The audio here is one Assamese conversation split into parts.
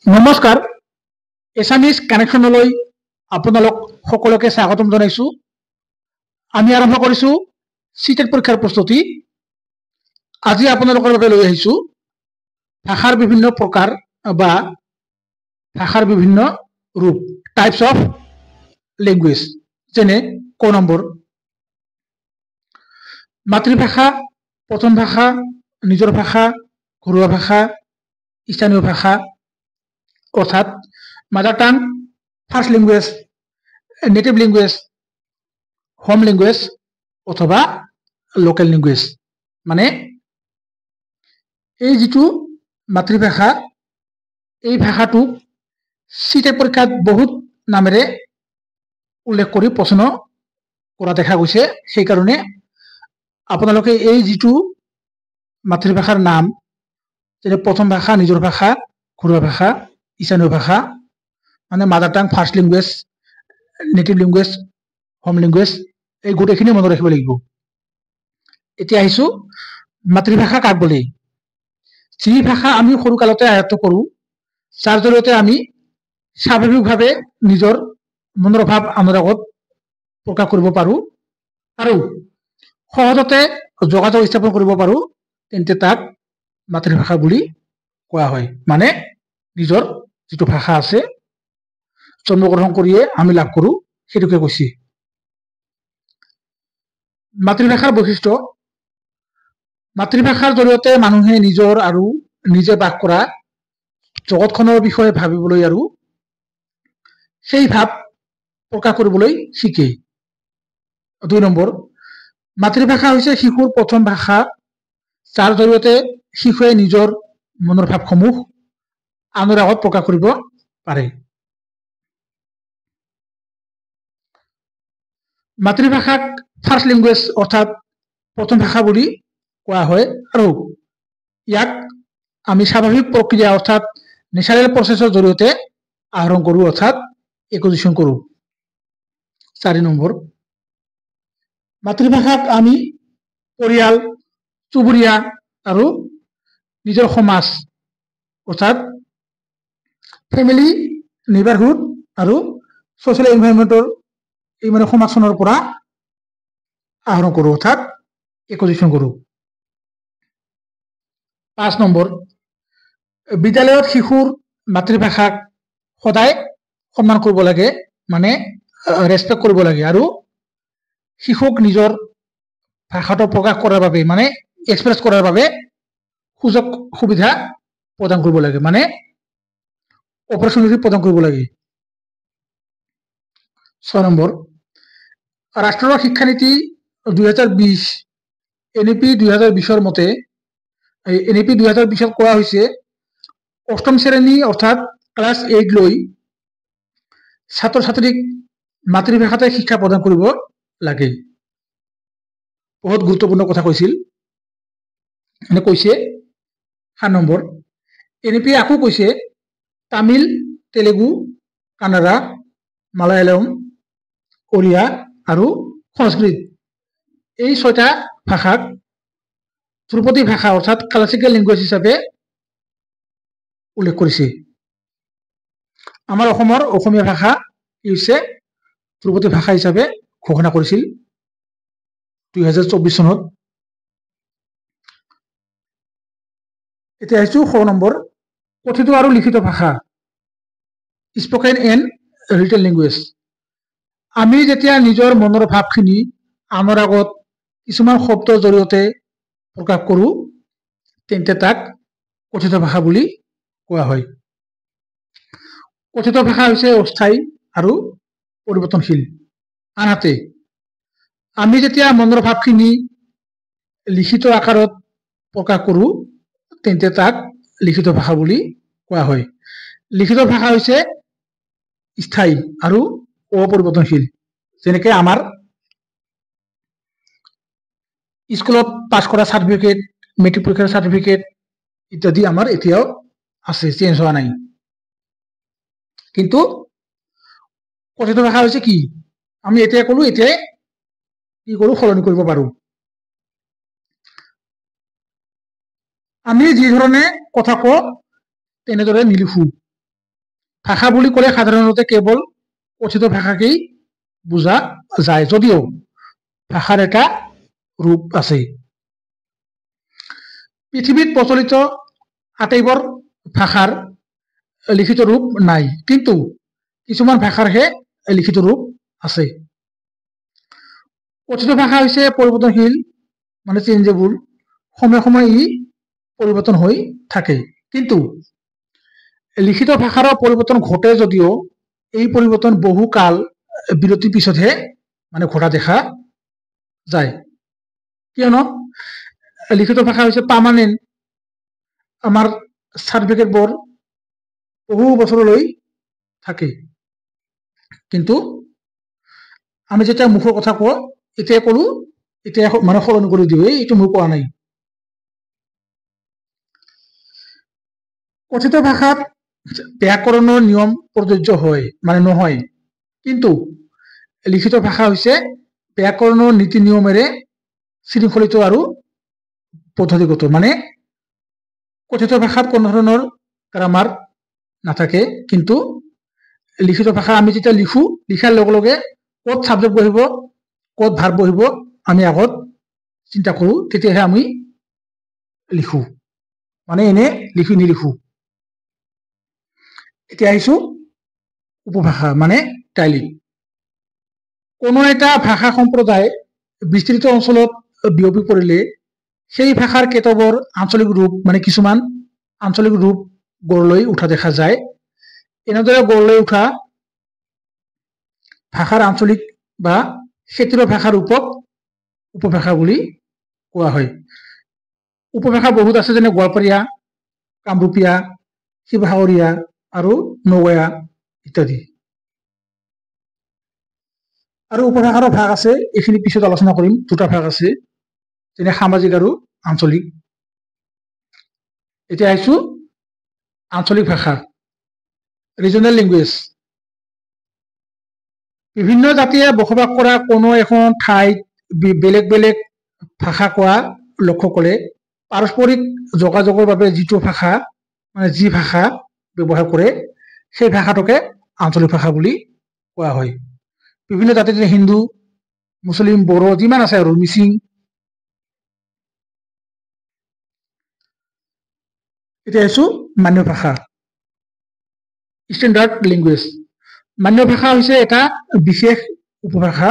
নমস্কাৰ এছামিজ কানেকশ্যনলৈ আপোনালোক সকলোকে স্বাগতম জনাইছো। আমি আৰম্ভ কৰিছো সিটেট পৰীক্ষাৰ প্ৰস্তুতি। আজি আপোনালোকৰ বাবে লৈ আহিছো ভাষাৰ বিভিন্ন প্ৰকাৰ বা ভাষাৰ বিভিন্ন ৰূপ, টাইপস অফ ল্যাঙ্গুয়েজ। যেনে ক নম্বৰ মাতৃভাষা, প্ৰথম ভাষা, নিজৰ ভাষা, ঘৰুৱা ভাষা, স্থানীয় ভাষা অর্থাৎ mother tongue, first language, native language, home language অথবা লোকাল ল্যাঙ্গুয়েজ। মানে এই যেটো মাতৃভাষা, এই ভাষাটো সিটেট পৰীক্ষাত বহুত নামেৰে উল্লেখ কৰি প্ৰশ্ন কৰা দেখা গৈছে। সেই কাৰণে আপোনালোকে এই যেটো মাতৃভাষাৰ নাম, যেনে প্ৰথম ভাষা, নিজৰ ভাষা, ঘৰুৱা ভাষা, স্থানীয় ভাষা মানে মাদাৰ টাং, first language, native language, home language, এই গোটেইখিনি মনত ৰাখিব লাগিব। এতিয়া আহিছো মাতৃভাষা কাক বোলে। যি ভাষা আমি সৰুকালতে আয়ত্ত কৰো, যাৰ জৰিয়তে আমি স্বাভাৱিকভাৱে নিজৰ মনৰ ভাৱ আনৰ আগত প্ৰকাশ কৰিব পাৰো আৰু সহজতে যোগাযোগ স্থাপন কৰিব পাৰো, তেন্তে তাক মাতৃভাষা বুলি কোৱা হয়। মানে নিজৰ যেটো ভাষা আছে, জন্মগ্ৰহণ কৰিয়ে আমি লাভ কৰো, সেইটোকে কৈছি। মাতৃভাষাৰ বৈশিষ্ট্য: মাতৃভাষাৰ জৰিয়তে মানুহে নিজৰ আৰু নিজে বাস কৰা জগতখনৰ বিষয়ে ভাবিবলৈ আৰু সেই ভাৱ প্ৰকাশ কৰিবলৈ শিকে। 2 নম্বৰ মাতৃভাষা হৈছে শিশুৰ প্ৰথম ভাষা, যাৰ জৰিয়তে শিশুৱে নিজৰ মনৰ ভাৱসমূহ আনৰ আগত প্ৰকাশ কৰিব পাৰে। মাতৃভাষাক ফাৰ্স্ট ল্যাঙ্গুয়েজ অৰ্থাৎ প্ৰথম ভাষা বুলি কোৱা হয় আৰু ইয়াক আমি স্বাভাৱিক প্ৰক্ৰিয়া অৰ্থাৎ ন্যাচাৰেল প্ৰসেসৰ জৰিয়তে আহৰণ কৰো অৰ্থাৎ একুজিশন কৰো। 4 নম্বৰ মাতৃভাষাক আমি পৰিয়াল, চুবুৰীয়া আৰু নিজৰ সমাজ অৰ্থাৎ ফ্যামিলি, নেইবাৰহুড আৰু সোশ্যাল এনভায়ৰনমেন্টৰ এই মানে সমাজখনৰ পৰা আহৰণ কৰো অৰ্থাৎ একুজিশন কৰো। 5 নম্বৰ বিদ্যালয়ত শিশুৰ মাতৃভাষাক সদায় সন্মান কৰিব লাগে, মানে ৰেসপেক্ট কৰিব লাগে আৰু শিশুক নিজৰ ভাষাটো প্ৰকাশ কৰাৰ বাবে মানে এক্সপ্ৰেছ কৰাৰ বাবে সুযোগ সুবিধা প্ৰদান কৰিব লাগে, মানে অপৰচুনিটি প্ৰদান কৰিব লাগে। 6 নম্বৰ ৰাষ্ট্ৰীয় শিক্ষানীতি 2020 এনইপি 2020 মতে এনইপি 2020 কোৱা হৈছে অষ্টম শ্ৰেণী অৰ্থাৎ ক্লাস 8 লৈ ছাত্ৰ ছাত্ৰীক মাতৃভাষাতে শিক্ষা প্ৰদান কৰিব লাগে। বহুত গুৰুত্বপূৰ্ণ কথা কৈছিল, মানে কৈছে। 7 নম্বৰ এনইপি আকৌ কৈছে তামিল, তেলেগু, কানাড়া, মালায়ালম, ওড়িয়া আৰু সংস্কৃত এই 6টা ভাষাক ধ্ৰুপদী ভাষা অৰ্থাৎ ক্লাছিক্যাল ল্যাঙ্গুয়েজ হিচাপে উল্লেখ কৰিছে। আমাৰ অসমৰ অসমীয়া ভাষা কি হৈছে ধ্ৰুপদী ভাষা হিচাপে ঘোষণা কৰিছিল 2024 চনত। এতিয়া আহিছো 6 নম্বৰ কথিত আৰু লিখিত ভাষা, স্পোকেন এণ্ড ৰিটেন ল্যাঙ্গুয়েজ। আমি যেতিয়া নিজৰ মনৰ ভাৱখিনি আনৰ আগত কিছুমান শব্দৰ জৰিয়তে প্ৰকাশ কৰো, তেন্তে তাক কথিত ভাষা বুলি কোৱা হয়। কথিত ভাষা হৈছে অস্থায়ী আৰু পৰিৱৰ্তনশীল। আনহাতে আমি যেতিয়া মনৰ ভাৱখিনি লিখিত আকাৰত প্ৰকাশ কৰো, তেন্তে তাক লিখিত ভাষা বুলি কোৱা হয়। লিখিত ভাষা হৈছে স্থায়ী আৰু অপৰিৱৰ্তনশীল। যেনেকৈ আমাৰ স্কুলত পাছ কৰা সাৰ্টিফিকেট, মেট্ৰিক পৰীক্ষাৰ সাৰ্টিফিকেট ইত্যাদি আমাৰ এতিয়াও আছে, চেঞ্জ হোৱা নাই। কিন্তু কথিত ভাষা হৈছে কি, আমি এতিয়া কলো এতিয়াই কি কৰো সলনি কৰিব পাৰো। আমি যি ধৰণে কথা কওঁ তেনেদৰে নিলিখো, ভাষা বুলি ক'লে সাধাৰণতে কেৱল কথিত ভাষাকেই বুজা যায়, যদিও ভাষাৰ এটা ৰূপ আছে। পৃথিৱীত প্ৰচলিত আটাইবোৰ ভাষাৰ লিখিত ৰূপ নাই, কিন্তু কিছুমান ভাষাৰহে লিখিত ৰূপ আছে। কথিত ভাষা হৈছে পৰিৱৰ্তনশীল, মানে চেঞ্জেবল, সময়ে সময়ে ই পৰিৱৰ্তন হৈ থাকে। কিন্তু লিখিত ভাষাৰো পৰিৱৰ্তন ঘটে, যদিও এই পৰিৱৰ্তন বহু কাল বিৰতিৰ পিছতহে মানে ঘটা দেখা যায়। কিয়নো লিখিত ভাষা হৈছে পাৰ্মানেণ্ট, আমাৰ চাৰ্টিফিকেটবোৰ বহু বছৰলৈ থাকে। কিন্তু আমি যেতিয়া মুখৰ কথা কওঁ, এতিয়া ক'লো, এতিয়া মানে সলনি কৰি দিওঁ, এইটো মই কোৱা নাই। কথিত ভাষাত ব্যাকৰণৰ নিয়ম প্ৰযোজ্য হয়, মানে নহয়। কিন্তু লিখিত ভাষা হৈছে ব্যাকৰণৰ নীতি নিয়মেৰে শৃংখলিত আৰু পদ্ধতিগত। মানে কথিত ভাষাত কোনো ধৰণৰ গ্ৰামাৰ নাথাকে, কিন্তু লিখিত ভাষা আমি যেতিয়া লিখো, লিখাৰ লগে লগে ক'ত সাবজেক্ট বহিব, ক'ত ভাৰ্ব বহিব আমি আগত চিন্তা কৰো, তেতিয়াহে আমি লিখো, মানে এনে নিলিখো। এতিয়া আহিছো উপভাষা, মানে ডাইলেক্ট। কোনো এটা ভাষা সম্প্ৰদায় বিস্তৃত অঞ্চলত বিয়পি পৰিলে সেই ভাষাৰ কেতবোৰ আঞ্চলিক ৰূপ, মানে কিছুমান আঞ্চলিক ৰূপ গঢ় লৈ উঠা দেখা যায়। এনেদৰে গঢ় লৈ উঠা ভাষাৰ আঞ্চলিক বা ক্ষেত্ৰীয় ভাষাৰ ৰূপক উপভাষা বুলি কোৱা হয়। উপভাষা বহুত আছে, যেনে গোৱালপৰীয়া, কামৰূপীয়া, শিৱসাগৰীয়া আৰু নগঞা ইত্যাদি। আৰু উপভাষাৰো ভাগ আছে, এইখিনি পিছত আলোচনা কৰিম। দুটা ভাগ আছে, যেনে সামাজিক আৰু আঞ্চলিক। এতিয়া আহিছো আঞ্চলিক ভাষা, ৰিজনেল লেংগুৱেজ। বিভিন্ন জাতিয়ে বসবাস কৰা কোনো এখন ঠাইত বেলেগ বেলেগ ভাষা কোৱা লোকসকলে পাৰস্পৰিক যোগাযোগৰ বাবে যিটো ভাষা, মানে যি ভাষা ব্যৱহাৰ কৰে, সেই ভাষাটোকে আঞ্চলিক ভাষা বুলি কোৱা হয়। বিভিন্ন জাতি, যেনে হিন্দু, মুছলিম, বড়ো, যিমান আছে আৰু মিচিং। এতিয়া আছো মান্য ভাষা, ষ্টেণ্ডাৰ্ড লেংগুৱেজ। মান্য ভাষা হৈছে এটা বিশেষ উপভাষা।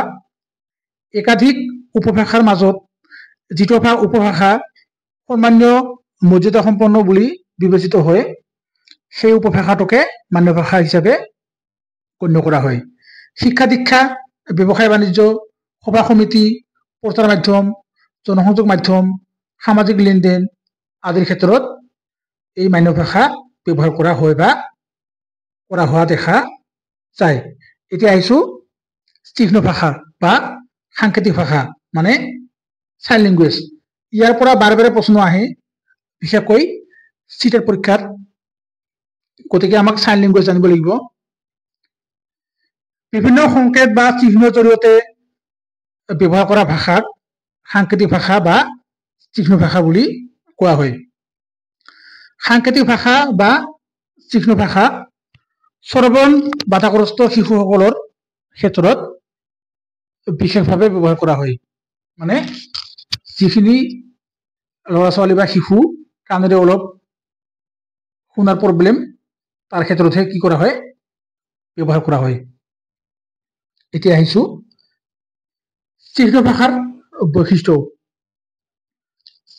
একাধিক উপভাষাৰ মাজত যিটো উপভাষা সামান্য মৰ্যাদা সম্পন্ন বুলি বিবেচিত হয়, সেই উপভাষাটোকে মান্য ভাষা হিচাপে গণ্য কৰা হয়। শিক্ষা দীক্ষা, ব্যৱসায় বাণিজ্য, সভা সমিতি, প্ৰচাৰ মাধ্যম, জনসংযোগ মাধ্যম, সামাজিক লেনদেন আদিৰ ক্ষেত্ৰত এই মান্য ভাষা ব্যৱহাৰ কৰা হয় বা কৰা হোৱা দেখা যায়। এতিয়া আহিছো চিহ্ন ভাষা বা সাংকেতিক ভাষা, মানে চাইন লেংগুৱেজ। ইয়াৰ পৰা বাৰে বাৰে প্ৰশ্ন আহে, বিশেষকৈ চিটেট পৰীক্ষাত, গতিকে আমাক চাইন লেংগুৱেজ জানিব লাগিব। বিভিন্ন সংকেত বা চিহ্নৰ জৰিয়তে ব্যৱহাৰ কৰা ভাষাক সাংকেতিক ভাষা বা চিহ্ন ভাষা বুলি কোৱা হয়। সাংকেতিক ভাষা বা চিহ্ন ভাষা শ্ৰৱণ বাধাগ্ৰস্ত শিশুসকলৰ ক্ষেত্ৰত বিশেষভাৱে ব্যৱহাৰ কৰা হয়। মানে যিখিনি ল'ৰা ছোৱালী বা শিশু কাণেৰে অলপ শুনাৰ প্ৰব্লেম, তাৰ ক্ষেত্ৰতহে কি কৰা হয়, ব্যৱহাৰ কৰা হয়। এতিয়া আহিছো চিহ্ন ভাষাৰ বৈশিষ্ট্য।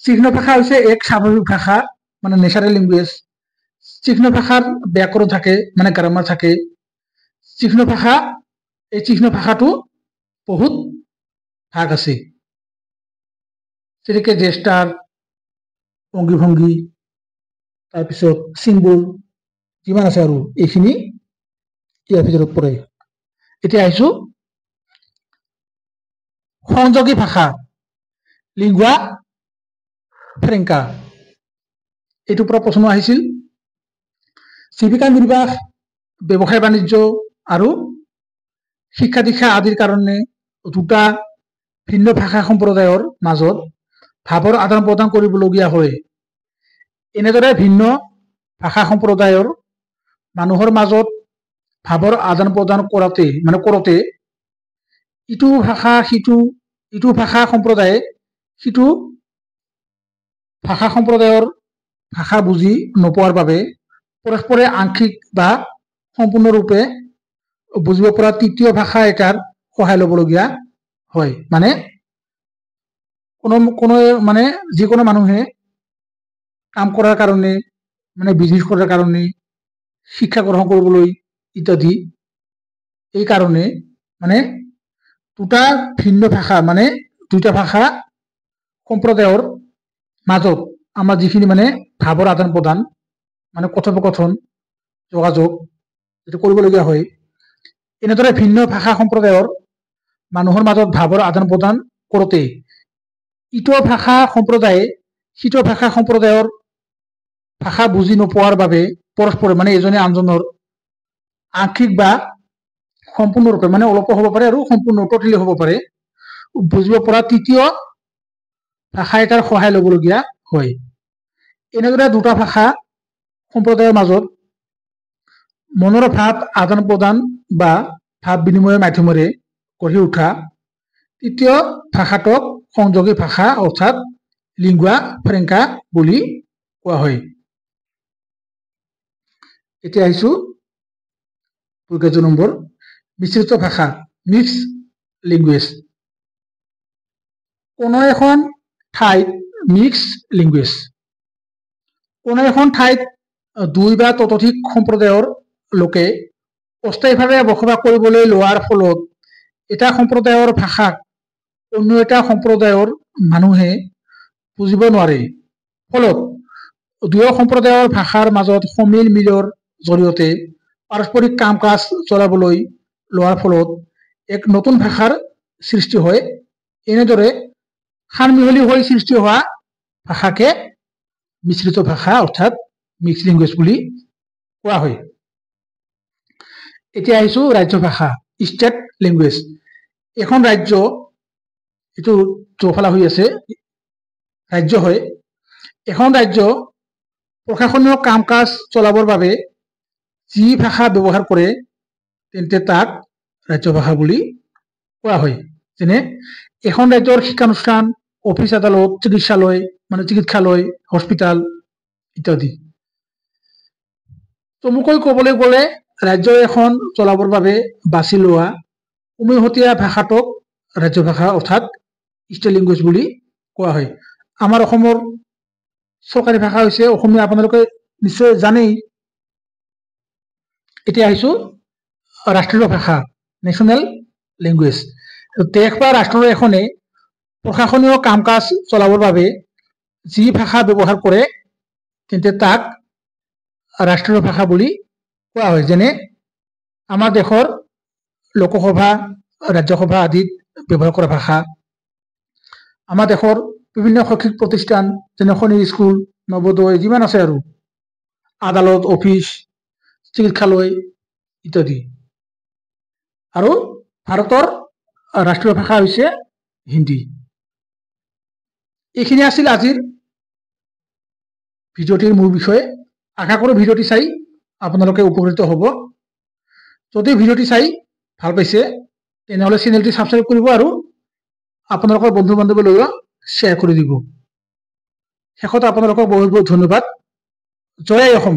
চিহ্ন ভাষা হৈছে এক স্বাভাৱিক ভাষা, মানে নেচাৰেল লেংগুৱেজ। চিহ্ন ভাষাৰ ব্যাকৰণ থাকে, মানে গ্ৰামাৰ থাকে। চিহ্ন ভাষা, এই চিহ্ন ভাষাটো বহুত ভাগ আছে, যেনেকৈ জেষ্টাৰ, অংগী ভংগী, তাৰপিছত চিম্বল, যিমান আছে আৰু এইখিনি ইয়াৰ ভিতৰত পৰে। এতিয়া আহিছো সংযোগী ভাষা, লিংগুৱা ফ্ৰেংকা। এইটোৰ পৰা প্ৰশ্ন আহিছিল। জীৱিকা নিৰ্বাহ, ব্যৱসায় বাণিজ্য আৰু শিক্ষা দীক্ষা আদিৰ কাৰণে দুটা ভিন্ন ভাষা সম্প্ৰদায়ৰ মাজত ভাৱৰ আদান প্ৰদান কৰিবলগীয়া হয়। এনেদৰে ভিন্ন ভাষা সম্প্ৰদায়ৰ মানুহৰ মাজত ভাৱৰ আদান প্ৰদান কৰোঁতে ইটো ভাষা সম্প্ৰদায়ে সিটো ভাষা সম্প্ৰদায়ৰ ভাষা বুজি নোপোৱাৰ বাবে পৰস্পৰে আংশিক বা সম্পূৰ্ণৰূপে বুজিব পৰা তৃতীয় ভাষা এটাৰ সহায় ল'বলগীয়া হয়। মানে মানে যিকোনো মানুহে কাম কৰাৰ কাৰণে, মানে বিজনেছ কৰাৰ কাৰণে, শিক্ষা গ্ৰহণ কৰিবলৈ ইত্যাদি, এই কাৰণে মানে দুটা ভিন্ন ভাষা, মানে দুটা ভাষা সম্প্ৰদায়ৰ মাজত আমাৰ যিখিনি মানে ভাৱৰ আদান প্ৰদান, মানে কথোপকথন, যোগাযোগ যিটো কৰিবলগীয়া হয়, এনেদৰে ভিন্ন ভাষা সম্প্ৰদায়ৰ মানুহৰ মাজত ভাৱৰ আদান প্ৰদান কৰোঁতে ইটো ভাষা সম্প্ৰদায়ে সিটো ভাষা সম্প্ৰদায়ৰ ভাষা বুজি নোপোৱাৰ বাবে পৰস্পৰে, মানে এজনে আনজনৰ আংশিক বা সম্পূৰ্ণৰূপে, মানে অলপো হ'ব পাৰে আৰু সম্পূৰ্ণ টোটেলি হ'ব পাৰে, বুজিব পৰা তৃতীয় ভাষা এটাৰ সহায় ল'বলগীয়া হয়। এনেদৰে দুটা ভাষা সম্প্ৰদায়ৰ মাজত মনৰ ভাৱ আদান প্ৰদান বা ভাৱ বিনিময়ৰ মাধ্যমেৰে গঢ়ি উঠা তৃতীয় ভাষাটোক সংযোগী ভাষা অৰ্থাৎ লিংগুয়া ফ্ৰেংকা বুলি কোৱা হয়। এতিয়া আহিছো ২ নম্বৰ, মিশ্ৰিত ভাষা, মিক্স লেংগুৱেজ। কোনো এখন ঠাইত মিক্স লেংগুৱেজ, কোনো এখন ঠাইত দুই বা ততোধিক সম্প্ৰদায়ৰ লোকে অস্থায়ীভাৱে বসবাস কৰিবলৈ লোৱাৰ ফলত এটা সম্প্ৰদায়ৰ ভাষাক অন্য এটা সম্প্ৰদায়ৰ মানুহে বুজিব নোৱাৰে। ফলত দুয়ো সম্প্ৰদায়ৰ ভাষাৰ মাজত সমিল মিলৰ জৰিয়তে পাৰস্পৰিক কাম কাজ চলাবলৈ লোৱাৰ ফলত এক নতুন ভাষাৰ সৃষ্টি হয়। এনেদৰে সানমিহলি হৈ সৃষ্টি হোৱা ভাষাকে মিশ্ৰিত ভাষা অৰ্থাৎ মিক্স লেংগুৱেজ বুলি কোৱা হয়। এতিয়া আহিছো ৰাজ্য ভাষা, ষ্টেট লেংগুৱেজ। এখন ৰাজ্য, এইটো চৌফালা হৈ আছে, ৰাজ্য হয়। এখন ৰাজ্য প্ৰশাসনীয় কাম কাজ চলাবৰ বাবে যি ভাষা ব্যৱহাৰ কৰে তেন্তে তাক ৰাজ্য ভাষা বুলি কোৱা হয়। যেনে এখন ৰাজ্যৰ শিক্ষানুষ্ঠান, অফিচ আদালত, চিকিৎসালয়, মানে চিকিৎসালয়, হস্পিটাল ইত্যাদি। চমুকৈ ক'বলৈ গ'লে ৰাজ্য এখন চলাবৰ বাবে বাছি লোৱা উমৈহতীয়া ভাষাটোক ৰাজ্য ভাষা অৰ্থাৎ ষ্টেট লেংগুৱেজ বুলি কোৱা হয়। আমাৰ অসমৰ চৰকাৰী ভাষা হৈছে অসমীয়া, আপোনালোকে নিশ্চয় জানেই। এতিয়া আহিছো ৰাষ্ট্ৰীয় ভাষা, নেশ্যনেল লেংগুৱেজ। দেশ বা ৰাষ্ট্ৰ এখনে প্ৰশাসনীয় কাম কাজ চলাবৰ বাবে যি ভাষা ব্যৱহাৰ কৰে তেন্তে তাক ৰাষ্ট্ৰীয় ভাষা বুলি কোৱা হয়। যেনে আমাৰ দেশৰ লোকসভা, ৰাজ্যসভা আদিত ব্যৱহাৰ কৰা ভাষা, আমাৰ দেশৰ বিভিন্ন শৈক্ষিক প্ৰতিষ্ঠান যেনে খনিজ স্কুল, নৱোদয় যিমান আছে আৰু, আদালত, অফিচ, চিকিৎসালয় ইত্যাদি। আৰু ভাৰতৰ ৰাষ্ট্ৰীয় ভাষা হৈছে হিন্দী। এইখিনি আছিল আজিৰ ভিডিঅ'টিৰ মূল বিষয়ে। আশা কৰোঁ ভিডিঅ'টি চাই আপোনালোকে উপকৃত হ'ব। যদি ভিডিঅ'টি চাই ভাল পাইছে তেনেহ'লে চেনেলটি ছাবস্ক্ৰাইব কৰিব আৰু আপোনালোকৰ বন্ধু বান্ধৱীলৈও শ্বেয়াৰ কৰি দিব। শেষত আপোনালোকক বহুত বহুত ধন্যবাদ। জয় অসম।